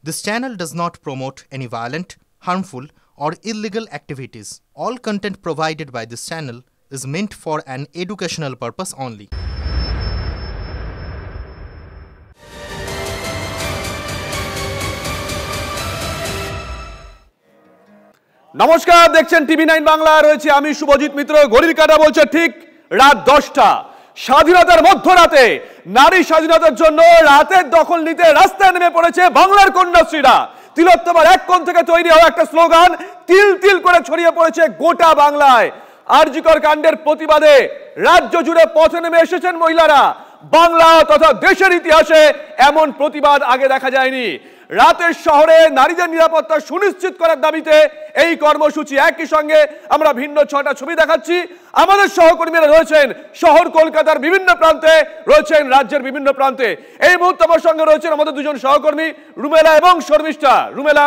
This channel does not promote any violent, harmful, or illegal activities. All content provided by this channel is meant for an educational purpose only. নমস্কার, দেখছেন টিভি9 বাংলা। রয়েছে আমি শুভজিৎ মিত্র। ঘড়ির কাঁটা বলছে ঠিক রাত 10টা। স্বাধীনতার মধ্যরাতে নারী স্বাধীনতার জন্য রাতের দখল নিতে রাস্তায় নেমে পড়েছে বাংলার কন্যাশ্রীরা। তিলোত্তমার এক কোণ থেকে তৈরি হওয়া একটা স্লোগান তিল তিল করে ছড়িয়ে পড়েছে গোটা বাংলায়। আরজিকর কাণ্ডের প্রতিবাদে রাজ্য জুড়ে পথে নেমে এসেছেন মহিলারা। বাংলা তথা দেশের ইতিহাসে এমন প্রতিবাদ আগে দেখা যায়নি। রাতের শহরে নারীদের নিরাপত্তা সুনিশ্চিত করার দাবিতে এই কর্মসূচি। একই সঙ্গে আমরা ভিন্ন 6টা ছবি দেখাচ্ছি। আমাদের সহকর্মীরা রয়েছেন শহর কলকাতার বিভিন্ন প্রান্তে, রয়েছেন রাজ্যের বিভিন্ন প্রান্তে। এই মুহূর্তে আমার সঙ্গে রয়েছেন আমাদের দুজন সহকর্মী রুমেলা এবং শর্মিষ্ঠা। রুমেলা,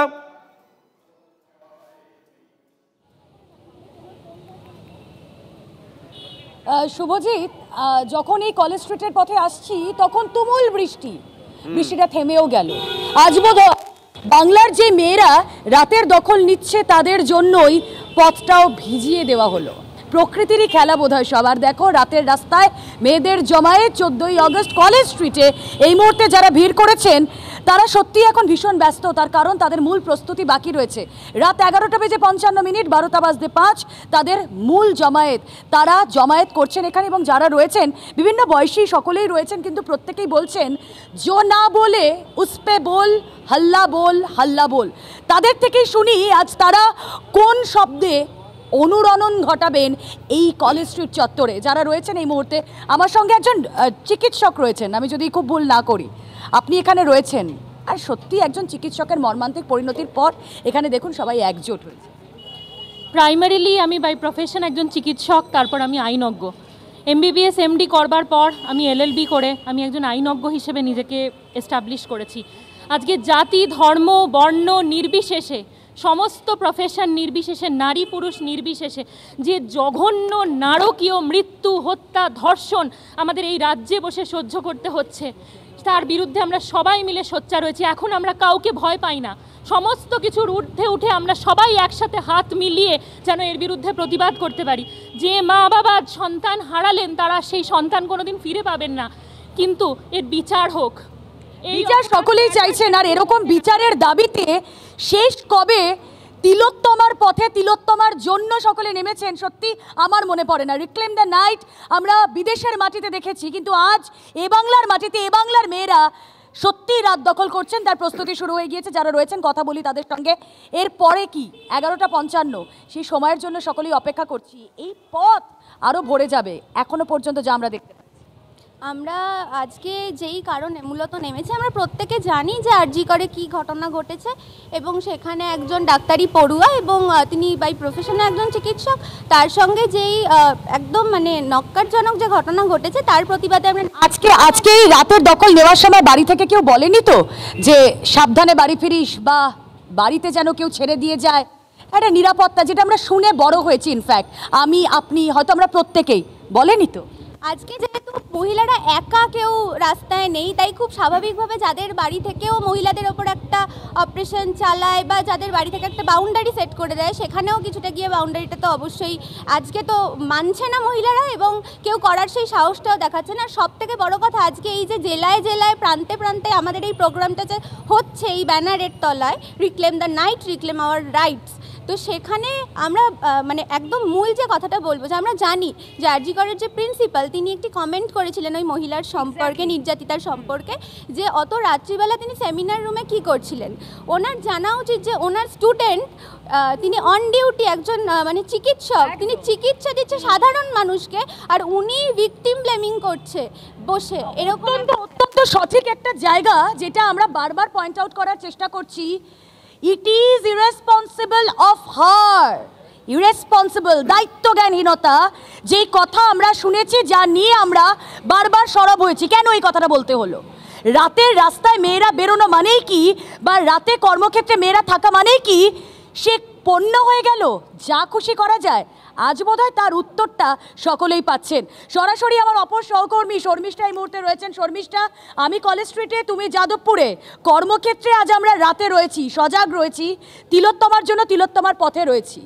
শুভজিৎ, যখন এই কলেজ স্ট্রিটের পথে আসছি তখন তুমুল বৃষ্টিটা থেমেও গেল। আজ বোধহয় বাংলার যে মেয়েরা রাতের দখল নিচ্ছে তাদের জন্যই পথটাও ভিজিয়ে দেওয়া হলো। প্রকৃতিরই খেলা বোধহয় সবার। দেখো, রাতের রাস্তায় মেয়েদের জমায়েত 14ই আগস্ট কলেজ স্ট্রিটে। এই মুহূর্তে যারা ভিড় করেছেন তারা সত্যি এখন ভীষণ ব্যস্ত, তার কারণ তাদের মূল প্রস্তুতি বাকি রয়েছে। রাত 11টা বেজে 55 মিনিট, 12টা বাজতে 5 তাদের মূল জমায়েত। তারা জমায়েত করছেন এখানে এবং যারা রয়েছেন বিভিন্ন বয়সী সকলেই রয়েছেন, কিন্তু প্রত্যেকেই বলছেন জো না বলে উসপে বল, হাল্লা বল। তাদের থেকেই শুনি আজ তারা কোন শব্দে অনুরণন ঘটাবেন এই কলেজ স্ট্রিট চত্বরে। যারা রয়েছেন এই মুহূর্তে আমার সঙ্গে একজন চিকিৎসক রয়েছেন, আমি যদি খুব ভুল না করি আপনি এখানে রয়েছেন। আর সত্যি একজন চিকিৎসকের মর্মান্তিক পরিণতির পর এখানে দেখুন সবাই একজোট হয়েছে। প্রাইমারিলি আমি বাই প্রফেশন একজন চিকিৎসক, তারপর আমি আইনজ্ঞ। MBBS MD করবার পর আমি LLB করে আমি একজন আইনজ্ঞ হিসেবে নিজেকে এস্টাবলিশ করেছি। আজকে জাতি, ধর্ম, বর্ণ নির্বিশেষে, সমস্ত প্রফেশন নির্বিশেষে, নারী পুরুষ নির্বিশেষে যে জঘন্য নারকীয় মৃত্যু, হত্যা, ধর্ষণ আমাদের এই রাজ্যে বসে সহ্য করতে হচ্ছে, তার বিরুদ্ধে আমরা সবাই মিলে সোচ্চার রয়েছি। এখন আমরা কাউকে ভয় পাই না। সমস্ত কিছুর ঊর্ধ্বে উঠে আমরা সবাই একসাথে হাত মিলিয়ে যেন এর বিরুদ্ধে প্রতিবাদ করতে পারি। যে মা বাবা সন্তান হারালেন তারা সেই সন্তান কোনোদিন ফিরে পাবেন না, কিন্তু এর বিচার হোক। বিচার সকলেই চাইছেন, আর এরকম বিচারের দাবিতে শেষ কবে তিলোত্তমার পথে, তিলোত্তমার জন্য সকলে নেমেছেন সত্যি আমার মনে পড়ে না। রিক্লেম দ্য নাইট আমরা বিদেশের মাটিতে দেখেছি, কিন্তু আজ এ বাংলার মাটিতে এ বাংলার মেয়েরা সত্যি রাত দখল করছেন, তার প্রস্তুতি শুরু হয়ে গিয়েছে। যারা রয়েছেন কথা বলি তাদের সঙ্গে। এর পরে কি 11টা 55, সেই সময়ের জন্য সকলেই অপেক্ষা করছি। এই পথ আরও ভরে যাবে এখনো পর্যন্ত যা আমরা দেখতে পাচ্ছি। আমরা আজকে যেই কারণে মূলত নেমেছি, আমরা প্রত্যেকে জানি যে আরজিকরে কী ঘটনা ঘটেছে এবং সেখানে একজন ডাক্তারি পড়ুয়া এবং তিনি বাই প্রফেশনে একজন চিকিৎসক, তার সঙ্গে যেই একদম মানে নক্কারজনক যে ঘটনা ঘটেছে তার প্রতিবাদে আমরা আজকে এই রাতের দখল নেওয়ার সময় বাড়ি থেকে কেউ বলেনি তো যে সাবধানে বাড়ি ফিরিস বা বাড়িতে যেন কেউ ছেড়ে দিয়ে যায়? একটা নিরাপত্তা যেটা আমরা শুনে বড় হয়েছি, ইনফ্যাক্ট আমি, আপনি, হয়তো আমরা প্রত্যেকেই, বলেনি তো? আজকে যেহেতু মহিলারা একা কেউ রাস্তায় নেই, তাই খুব স্বাভাবিকভাবে যাদের বাড়ি থেকেও মহিলাদের ওপর একটা অপারেশন চালায় বা যাদের বাড়ি থেকে একটা বাউন্ডারি সেট করে দেয়, সেখানেও কিছুটা গিয়ে বাউন্ডারিটা তো অবশ্যই আজকে তো মানছে না মহিলারা এবং কেউ করার সেই সাহসটাও দেখাচ্ছে না। সব থেকে বড় কথা, আজকে এই যে জেলায় জেলায় প্রান্তে প্রান্তে আমাদের এই প্রোগ্রামটা যে হচ্ছে এই ব্যানারের তলায়, reclaim the night, reclaim hour rights, তো সেখানে আমরা মানে একদম মূল যে কথাটা বলবো যে আমরা জানি যে আরজিকরের যে প্রিন্সিপাল তিনি একটি কমেন্ট করেছিলেন ওই মহিলার সম্পর্কে, নির্যাতিতার সম্পর্কে, যে অত রাত্রিবেলা তিনি সেমিনার রুমে কি করছিলেন। ওনার জানা উচিত যে ওনার স্টুডেন্ট, তিনি অন ডিউটি একজন মানে চিকিৎসক, তিনি চিকিৎসা দিচ্ছে সাধারণ মানুষকে, আর উনি ভিকটিম ব্লেমিং করছে বসে। এরকম অত্যন্ত সঠিক একটা জায়গা যেটা আমরা বারবার পয়েন্ট আউট করার চেষ্টা করছি। It is irresponsible of her, irresponsible, দায়িত্বজ্ঞানহীনতা, যে কথা আমরা শুনেছি, যা নিয়ে আমরা বারবার সরব হয়েছি। কেন এই কথাটা বলতে হলো? রাতের রাস্তায় মেয়েরা বেরোনো মানেই কি, বা রাতে কর্মক্ষেত্রে মেয়েরা থাকা মানেই কি, সে পণ্য হয়ে গেল, যা খুশি করা যায়? আজ বোধহয় তার উত্তরটা সকলেই পাচ্ছেন। সরাসরি আমার অপর সহকর্মী শর্মিষ্ঠা এই মুহূর্তে রয়েছেন। শর্মিষ্ঠা, আমি কলেজ স্ট্রিটে, তুমি যাদবপুরে। কর্মক্ষেত্রে আজ আমরা রাতে রয়েছি, সজাগ রয়েছি, তিলোত্তমার জন্য তিলোত্তমার পথে রয়েছি।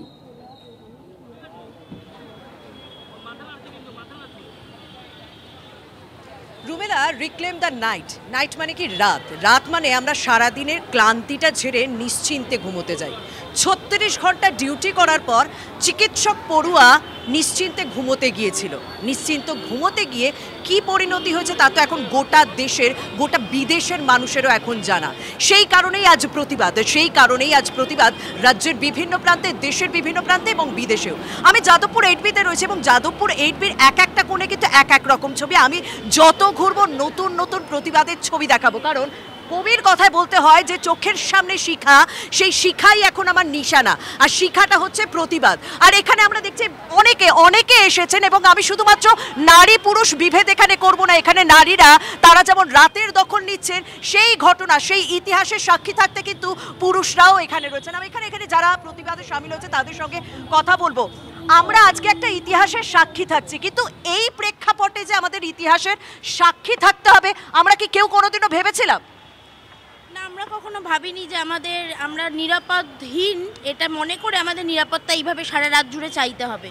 Rumela, reclaim the night. Night মানে কি? রাত। রাত মানে আমরা সারাদিনের ক্লান্তিটা ঝেড়ে নিশ্চিন্তে ঘুমোতে যাই। 36 ঘন্টা ডিউটি করার পর চিকিৎসক পড়ুয়া নিশ্চিন্তে ঘুমোতে গিয়েছিল। নিশ্চিন্ত ঘুমোতে গিয়ে কি পরিণতি হয়েছে তা তো এখন গোটা দেশের, গোটা বিদেশের মানুষেরও এখন জানা। সেই কারণেই আজ প্রতিবাদ রাজ্যের বিভিন্ন প্রান্তে, দেশের বিভিন্ন প্রান্তে এবং বিদেশেও। আমি যাদবপুর 8Bতে রয়েছে এবং যাদবপুর 8Bর এক একটা কোণে কিন্তু এক এক রকম ছবি। আমি যত ঘুরবো নতুন নতুন প্রতিবাদের ছবি দেখাবো, কারণ কবির কথায় বলতে হয় যে চোখের সামনে শিখা, সেই শিখাই এখন আমার নিশানা, আর শিখাটা হচ্ছে প্রতিবাদ। আর এখানে আমরা দেখছি অনেকে এসেছেন এবং আমি শুধুমাত্র নারী পুরুষ বিভেদ এখানে করব না। এখানে নারীরা তারা যেমন রাতের দখল নিচ্ছেন, সেই ঘটনা, সেই ইতিহাসের সাক্ষী থাকতে কিন্তু পুরুষরাও এখানে রয়েছেন। আমি এখানে যারা প্রতিবাদে সামিল হয়েছে তাদের সঙ্গে কথা বলবো। আমরা আজকে একটা ইতিহাসের সাক্ষী থাকছি, কিন্তু এই প্রেক্ষাপটে যে আমাদের ইতিহাসের সাক্ষী থাকতে হবে, আমরা কি কেউ কোনোদিনও ভেবেছিলাম? না, আমরা কখনো ভাবিনি যে আমরা নিরাপদহীন এটা মনে করে আমাদের নিরাপত্তা এইভাবে সারা রাত জুড়ে চাইতে হবে।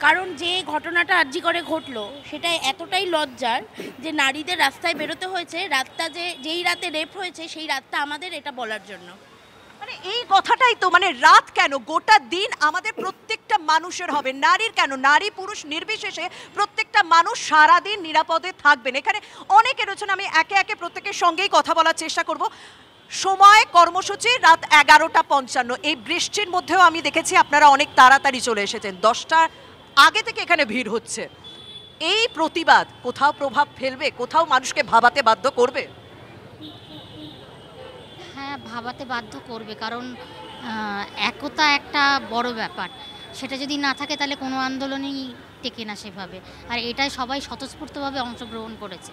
কারণ যে ঘটনাটা আরজি করে ঘটলো সেটা এতটাই লজ্জার যে নারীদের রাস্তায় বেরোতে হয়েছে, রাতটা যেই রাতে রেপ হয়েছে সেই রাতটা আমাদের এটা বলার জন্য। মানে এই কথাটাই তো, মানে রাত কেন, গোটা দিন আমাদের প্রত্যেকটা মানুষের হবে। নারীর কেন, নারী পুরুষ নির্বিশেষে প্রত্যেকটা মানুষ সারাদিন নিরাপদে থাকবেন। এখানে অনেকে রয়েছেন, আমি একে একে প্রত্যেকের সঙ্গেই কথা বলার চেষ্টা করব। সময় কর্মসূচি রাত 11:55। এই বৃষ্টির মধ্যেও আমি দেখেছি আপনারা অনেক তাড়াতাড়ি চলে এসেছেন। 10টার আগে থেকে এখানে ভিড় হচ্ছে। এই প্রতিবাদ কোথাও প্রভাব ফেলবে, কোথাও মানুষকে ভাবাতে বাধ্য করবে? হ্যাঁ, ভাবাতে বাধ্য করবে, কারণ একতা একটা বড় ব্যাপার। সেটা যদি না থাকে তাহলে কোনো আন্দোলনই টেকে না সেভাবে। আর এটাই সবাই স্বতঃস্ফূর্তভাবে অংশগ্রহণ করেছে।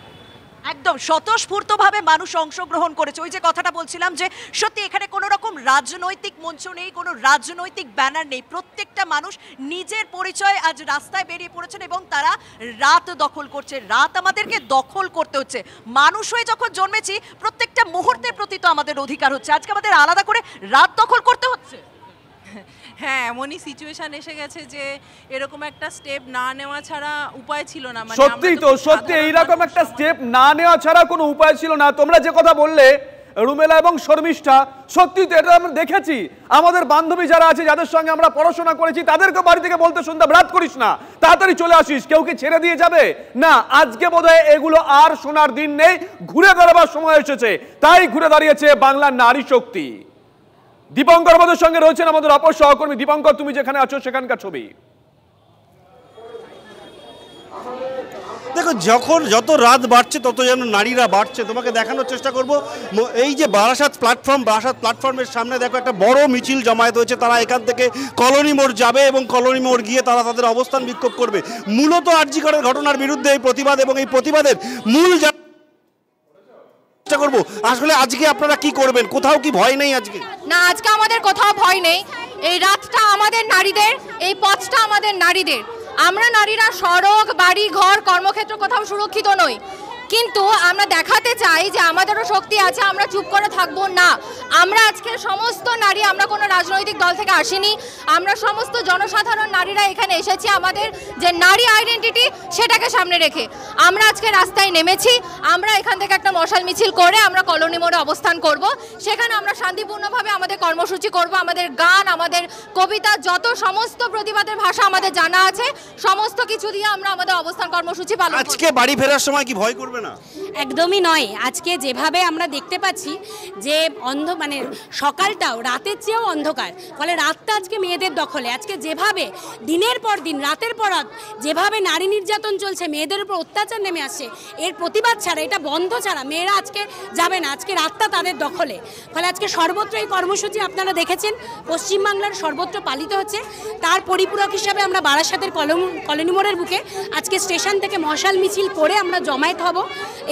একদম স্বতঃস্ফূর্তভাবে মানুষ অংশগ্রহণ করেছে। ওই যে কথাটা বলছিলাম যে সত্যি এখানে কোনো রকম রাজনৈতিক মঞ্চ নেই, কোনো রাজনৈতিক ব্যানার নেই। প্রত্যেকটা মানুষ নিজের পরিচয় আজ রাস্তায় বেরিয়ে পড়েছেন এবং তারা রাত দখল করছে। রাত আমাদেরকে দখল করতে হচ্ছে। মানুষ হয়ে যখন জন্মেছি, প্রত্যেকটা মুহূর্তের প্রতি তো আমাদের অধিকার হচ্ছে। আজকে আমাদের আলাদা করে রাত দখল করতে হচ্ছে। হ্যাঁ, এমনই সিচুয়েশন এসে গেছে যে এরকম একটা স্টেপ না নেওয়া ছাড়া উপায় ছিল না। মানে সত্যি এইরকম একটা স্টেপ না নেওয়া ছাড়া কোনো উপায় ছিল না। তোমরা যে কথা বললে রুমেলা এবং শর্মিষ্ঠা, সত্যি তো এটা আমরা দেখেছি। আমাদের বান্ধবী যারা আছে, যাদের সঙ্গে আমরা পড়াশোনা করেছি, তাদেরকে বাড়ি থেকে বলতে শুনতাম রাত করিস না, তাড়াতাড়ি চলে আসিস। কেউ কি ছেড়ে দিয়ে যাবে? না, আজকে বোধহয় এগুলো আর শোনার দিন নেই। ঘুরে দাঁড়াবার সময় এসেছে, তাই ঘুরে দাঁড়িয়েছে বাংলার নারী শক্তি। দীপঙ্কর আমাদের সঙ্গে রয়েছেন, আমাদের অপর সহকর্মী। দীপঙ্কর, তুমি যেখানে আছো সেখানকার ছবি। দেখো, যত রাত বাড়ছে তত যেন নারীরা বাড়ছে। তোমাকে দেখানোর চেষ্টা করব, এই যে বারাসাত প্ল্যাটফর্মের সামনে দেখো একটা বড় মিছিল জমায়েত হয়েছে। তারা এখান থেকে কলোনি মোড় যাবে এবং কলোনি মোড় গিয়ে তারা তাদের অবস্থান বিক্ষোভ করবে। মূলত আরজি করের ঘটনার বিরুদ্ধে এই প্রতিবাদ, এবং এই প্রতিবাদের মূল চেষ্টা করব। আসলে আজকে আপনারা কি করবেন? কোথাও কি ভয় নেই আজকে? না, আজকে আমাদের কোথাও ভয় নেই। এই রাতটা আমাদের নারীদের, এই পথটা আমাদের নারীদের। আমরা নারীরা সড়ক, বাড়ি, ঘর, কর্মক্ষেত্র কোথাও সুরক্ষিত নই, কিন্তু আমরা দেখাতে চাই যে আমাদেরও শক্তি আছে। আমরা চুপ করে থাকবো না। আমরা আজকে সমস্ত নারী, আমরা কোনো রাজনৈতিক দল থেকে আসিনি, আমরা সমস্ত জনসাধারণ নারীরা এখানে এসেছি আমাদের যে নারী আইডেন্টিটি সেটাকে সামনে রেখে। আমরা আজকে রাস্তায় নেমেছি। আমরা এখান থেকে একটা মশাল মিছিল করে আমরা কলোনি মোড়ে অবস্থান করব। সেখানে আমরা শান্তিপূর্ণভাবে আমাদের কর্মসূচি করব। আমাদের গান, আমাদের কবিতা, যত সমস্ত প্রতিবাদের ভাষা আমাদের জানা আছে, সমস্ত কিছু দিয়ে আমরা আমাদের অবস্থান কর্মসূচি পালন করব। আজকে বাড়ি ফেরার সময় কি ভয় করবে না? একদমই নয়। আজকে যেভাবে আমরা দেখতে পাচ্ছি যে মানে সকালটাও রাতের চেয়েও অন্ধকার, ফলে রাতটা আজকে মেয়েদের দখলে। আজকে যেভাবে দিনের পর দিন, রাতের পর রাত যেভাবে নারী নির্যাতন চলছে, মেয়েদের উপর অত্যাচার নেমে আসছে, এর প্রতিবাদ ছাড়া, এটা বন্ধ ছাড়া মেয়েরা আজকে যাবে না। আজকে রাতটা তাদের দখলে। ফলে আজকে সর্বত্র এই কর্মসূচি আপনারা দেখেছেন পশ্চিমবাংলার সর্বত্র পালিত হচ্ছে। তার পরিপূরক হিসাবে আমরা বারাসাতের কলোনি মোড়ের বুকে আজকে স্টেশন থেকে মশাল মিছিল করে আমরা জমায়েত হব।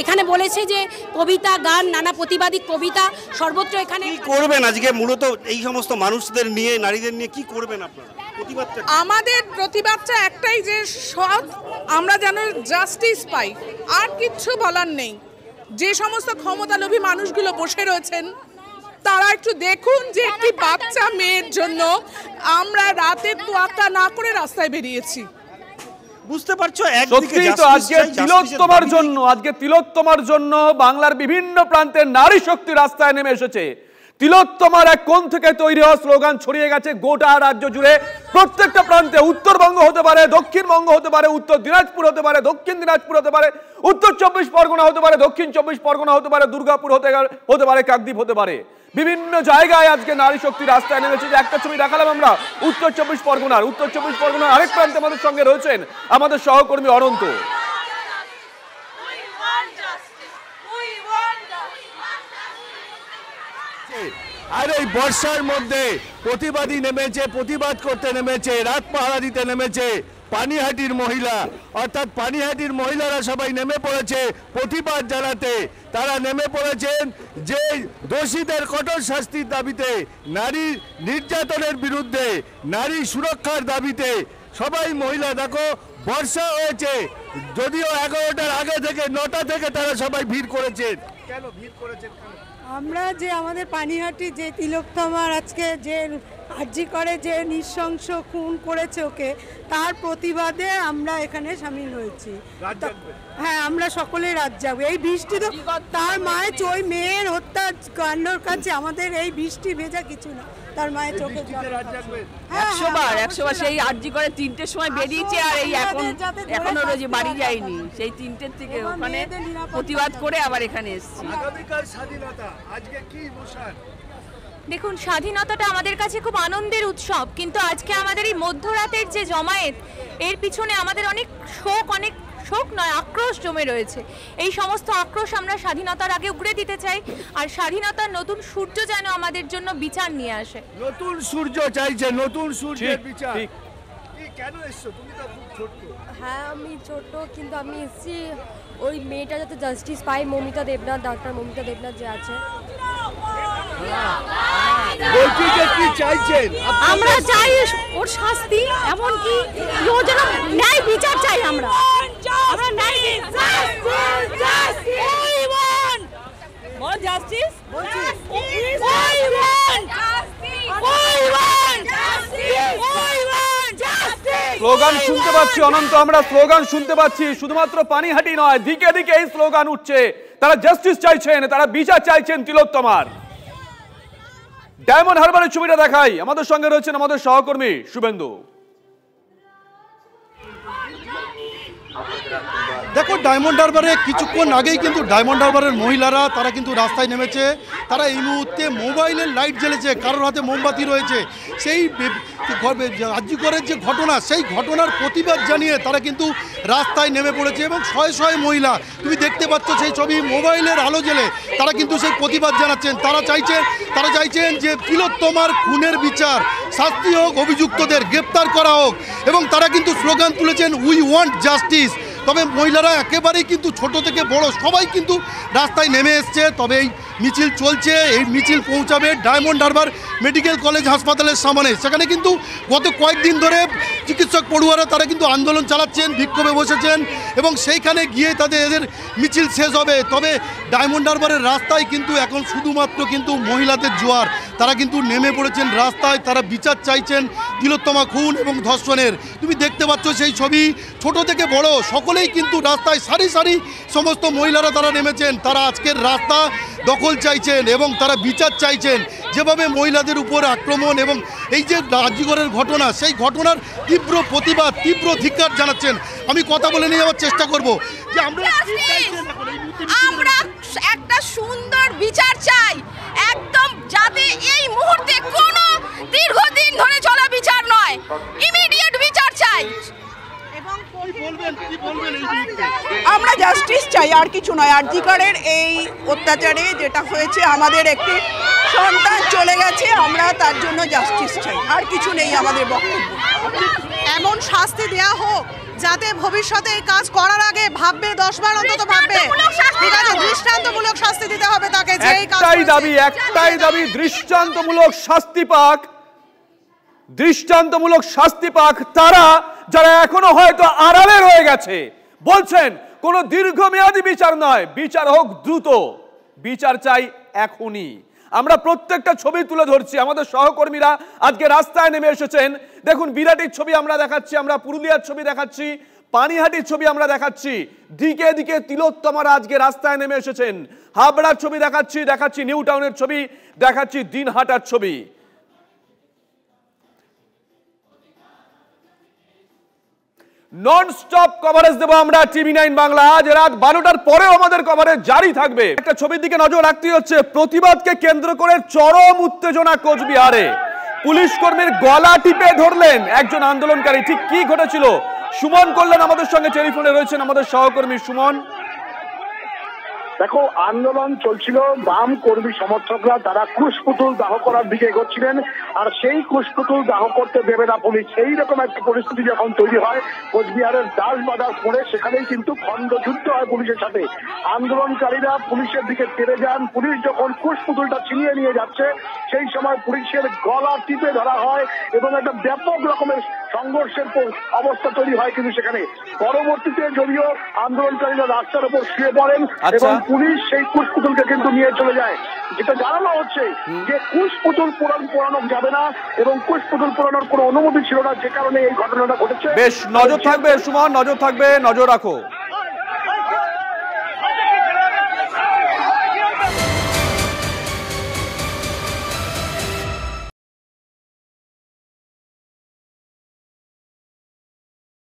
এখানে বলেছে যে কবিতা গান নানা প্রতিবাদী কবিতা সর্বত্র এখানে করবেন আজকে মূলত এই সমস্ত মানুষদের নিয়ে নারীদের নিয়ে কি করবেন আপনারা? আমাদের প্রতিবাদটা একটাই যে সৎ আমরা যেন জাস্টিস পাই, আর কিচ্ছু বলার নেই। যে সমস্ত ক্ষমতালোভী মানুষগুলো বসে রয়েছেন তারা একটু দেখুন যে একটি বাচ্চা মেয়ের জন্য আমরা রাতে তোয়াক্কা না করে রাস্তায় বেরিয়েছি। বুঝতে পারছো সত্যিই তো আজকে তিলোত্তমার জন্য বাংলার বিভিন্ন প্রান্তে নারী শক্তি রাস্তায় নেমে এসেছে। তিলোত্তমার এক কোণ থেকে তৈরি হওয়া স্লোগান ছড়িয়ে গেছে গোটা রাজ্য জুড়ে, প্রত্যেকটা প্রান্তে। উত্তরবঙ্গ হতে পারে, দক্ষিণবঙ্গ হতে পারে, উত্তর দিনাজপুর হতে পারে, দক্ষিণ দিনাজপুর হতে পারে, উত্তর 24 পরগনা হতে পারে, দক্ষিণ 24 পরগনা হতে পারে, দুর্গাপুর হতে পারে, কাকদ্বীপ হতে পারে। বিভিন্ন জায়গায় আজকে নারী শক্তি রাস্তায় নেমেছে। যে একটা ছবি দেখালাম আমরা উত্তর 24 পরগনার আরেক প্রান্তে আমাদের সঙ্গে রয়েছেন আমাদের সহকর্মী অনন্ত। আর এই বর্ষার মধ্যে প্রতিবাদী নেমেছে, প্রতিবাদ করতে নেমেছে, রাত পাহারা দিতে নেমেছে পানিহাটির মহিলা, অর্থাৎ পানিহাটির মহিলারা সবাই নেমে পড়েছে প্রতিবাদ জানাতে। তারা নেমে পড়েছেন যে দোষীদের কঠোর শাস্তির দাবিতে, নারী নির্যাতনের বিরুদ্ধে, নারী সুরক্ষার দাবিতে। সবাই মহিলা, দেখো বর্ষা হয়েছে, যদিও 11টার আগে থেকে 9টা থেকে তারা সবাই ভিড় করেছেন। কেন ভিড় করেছেন? আমরা যে আমাদের পানিহাটি যে তিলোত্তমার আজকে যে আর্জি করে যে নৃশংস খুন করেছে ওকে, তার প্রতিবাদে আমরা এখানে সামিল হয়েছি। হ্যাঁ, আমরা সকলেই রাত যাবো। এই বৃষ্টি তো তার মায়ের ওই মেয়ের হত্যাকাণ্ডর কাছে আমাদের এই বৃষ্টি ভেজা কিছু না, তার মায়ের চোখে 100 বার সেই আর্জি করে 3টের সময় বেরিয়েছে, আর এই এখনো রোজে বাড়ি যায়নি। সেই 3টের থেকে ওখানে প্রতিবাদ করে আবার এখানে এসেছি। আগামীকাল স্বাধীনতা, আজকে কি অনুষ্ঠান? দেখুন, স্বাধীনতাটা আমাদের কাছে খুব আনন্দের উৎসব, কিন্তু আজকে আমাদের এই মধ্যরাতের যে জমায়েত, এর পিছনে আমাদের অনেক শোক নয়, আক্রোশ জমে রয়েছে। এই সমস্ত আক্রোশ আমরা স্বাধীনতার আগে উগড়ে দিতে চাই, আর স্বাধীনতার নতুন সূর্য যেন আমাদের জন্য বিচার নিয়ে আসে। নতুন সূর্য চাইছে, নতুন সূর্যের বিচার। কেন এসছো? তুমি তো খুব ছোট। হ্যাঁ, আমি ছোট, কিন্তু আমি এসেছি ওই মেয়েটা যাতে জাস্টিস পায়, মমিতা দেবনাথ, ডাক্তার মমিতা দেবনাথ যে আছে। বলছি যে কি চাইছেন? আমরা চাই ওর শাস্তি, এমনকি ও যেন ন্যায় বিচার চাই। আমরা ন্যায় স্লোগান শুনতে পাচ্ছি অনন্ত, আমরা স্লোগান শুনতে পাচ্ছি। শুধুমাত্র পানিহাটি নয়, দিকে দিকে এই স্লোগান উঠছে। তারা জাস্টিস চাইছেন, তারা বিচার চাইছেন তিলোত্তমার। ডায়মন্ড হারবারের ছবিটা দেখাই, আমাদের সঙ্গে রয়েছেন আমাদের সহকর্মী শুভেন্দু। দেখো, ডায়মন্ড হারবারে কিছুক্ষণ আগেই কিন্তু ডায়মন্ড হারবারের মহিলারা তারা কিন্তু রাস্তায় নেমেছে। তারা এই মুহূর্তে মোবাইলের লাইট জ্বেলেছে, কারোর হাতে মোমবাতি রয়েছে। সেই আর্যিকরের যে ঘটনা, সেই ঘটনার প্রতিবাদ জানিয়ে তারা কিন্তু রাস্তায় নেমে পড়েছে এবং শয়ে শয়ে মহিলা, তুমি দেখতে পাচ্ছ সেই ছবি, মোবাইলের আলো জ্বেলে তারা কিন্তু সেই প্রতিবাদ জানাচ্ছেন। তারা চাইছেন যে তিলোত্তমার খুনের বিচার, শাস্তি হোক, অভিযুক্তদের গ্রেপ্তার করা হোক, এবং তারা কিন্তু স্লোগান তুলেছেন উই ওয়ান্ট জাস্টিস। তবে মহিলারা একেবারেই কিন্তু ছোট থেকে বড় সবাই কিন্তু রাস্তায় নেমে এসছে। তবে এই মিছিল চলছে, এই মিছিল পৌঁছাবে ডায়মন্ড হারবার মেডিকেল কলেজ হাসপাতালের সামনে। সেখানে কিন্তু গত কয়েকদিন ধরে চিকিৎসক পড়ুয়ারা তারা কিন্তু আন্দোলন চালাচ্ছেন, বিক্ষোভে বসেছেন, এবং সেইখানে গিয়ে এদের মিছিল শেষ হবে। তবে ডায়মন্ড হারবারের রাস্তায় কিন্তু এখন শুধুমাত্র কিন্তু মহিলাদের জোয়ার। তারা কিন্তু নেমে পড়েছেন রাস্তায়, তারা বিচার চাইছেন তিলোত্তমা খুন এবং ধর্ষণের। তুমি দেখতে পাচ্ছ সেই ছবি, ছোট থেকে বড় সকলেই কিন্তু রাস্তায় সারি সারি সমস্ত মহিলারা তারা নেমেছেন। তারা আজকের রাস্তা দখল চাইছেন এবং তারা বিচার চাইছেন। যেভাবে মহিলাদের উপর আক্রমণ এবং এই যে আর্যিকরের ঘটনা, সেই ঘটনার তীব্র প্রতিবাদ, তীব্র ধিক্কার জানাচ্ছেন। আমি কথা বলে নিয়ে যাওয়ার চেষ্টা করব যে আমরা একটা সুন্দর বিচার চাই, একদম যাতে এই মুহূর্তে কোনো দীর্ঘদিন ধরে চলা বিচার নয়, ইমিডিয়েট বিচার চাই। আমরা জাস্টিস চাই, আর কিছু নয়। আরজিকরের এই অত্যাচারে যেটা হয়েছে, আমাদের একটি সন্তান চলে গেছে, আমরা তার জন্য জাস্টিস চাই, আর কিছু নেই আমাদের বক্তব্য। এমন শাস্তি দেয়া হোক যাতে ভবিষ্যতে এই কাজ করার আগে ভাববে, 10 বার অন্তত ভাববে। ঠিক আছে, দৃষ্টান্তমূলক শাস্তি দিতে হবে তাকে যে এই কাজ একটাই দাবি দৃষ্টান্তমূলক শাস্তি পাক, দৃষ্টান্তমূলক শাস্তি পাক তারা যারা এখনো হয়তো আড়ালে রয়ে গেছে। বলছেন কোনো দীর্ঘমেয়াদী বিচার নয়, বিচার হোক দ্রুত, বিচার চাই এখনই। আমরা প্রত্যেকটা ছবি তুলে ধরছি, আমাদের সহকর্মীরা আজকে রাস্তায় নেমে এসেছেন। দেখুন বিরাটির ছবি আমরা দেখাচ্ছি, আমরা পুরুলিয়ার ছবি দেখাচ্ছি, পানিহাটির ছবি আমরা দেখাচ্ছি, দিকে দিকে তিলোত্তমারা আজকে রাস্তায় নেমে এসেছেন। হাবড়ার ছবি দেখাচ্ছি নিউ টাউনের ছবি দেখাচ্ছি, দিনহাটার ছবি। নন স্টপ কভারেজ দেবো আমরা TV9 বাংলা। আজ রাত 12টার পরেও আমাদের কভারেজ জারি থাকবে। একটা ছবির দিকে নজর রাখতে হচ্ছে, প্রতিবাদকে কেন্দ্র করে চরম উত্তেজনা কোচবিহারে। পুলিশ কর্মীর গলা টিপে ধরলেন একজন আন্দোলনকারী। ঠিক কি ঘটেছিল সুমন করলেন আমাদের সঙ্গে, টেলিফোনে রয়েছেন আমাদের সহকর্মী সুমন। দেখো, আন্দোলন চলছিল, বাম কর্মী সমর্থকরা তারা কুশপুতুল দাহ করার দিকে এগোচ্ছিলেন, আর সেই কুশপুতুল দাহ করতে দেবে না পুলিশ। সেই রকম একটা পরিস্থিতি যখন তৈরি হয় কোচবিহারের দাসবাজার পড়ে, সেখানেই কিন্তু খণ্ডযুদ্ধ হয় পুলিশের সাথে। আন্দোলনকারীরা পুলিশের দিকে তেড়ে যান, পুলিশ যখন কুশপুতুলটা ছিনিয়ে নিয়ে যাচ্ছে সেই সময় পুলিশের গলা টিপে ধরা হয় এবং একটা ব্যাপক রকমের সংঘর্ষের অবস্থা তৈরি হয়। কিন্তু সেখানে পরবর্তীতে যদিও আন্দোলনকারীরা রাস্তার উপর শুয়ে পড়েন এবং পুলিশ সেই কুশপুতুলকে কিন্তু নিয়ে চলে যায়। যেটা জানানো হচ্ছে যে কুশপুতুল পোড়ানো যাবে না এবং কুশপুতুল পোড়ানোর কোনো অনুমতি ছিল না, যে কারণে এই ঘটনাটা ঘটেছে। বেশ, নজর থাকবে সুমন, নজর থাকবে, নজর রাখো।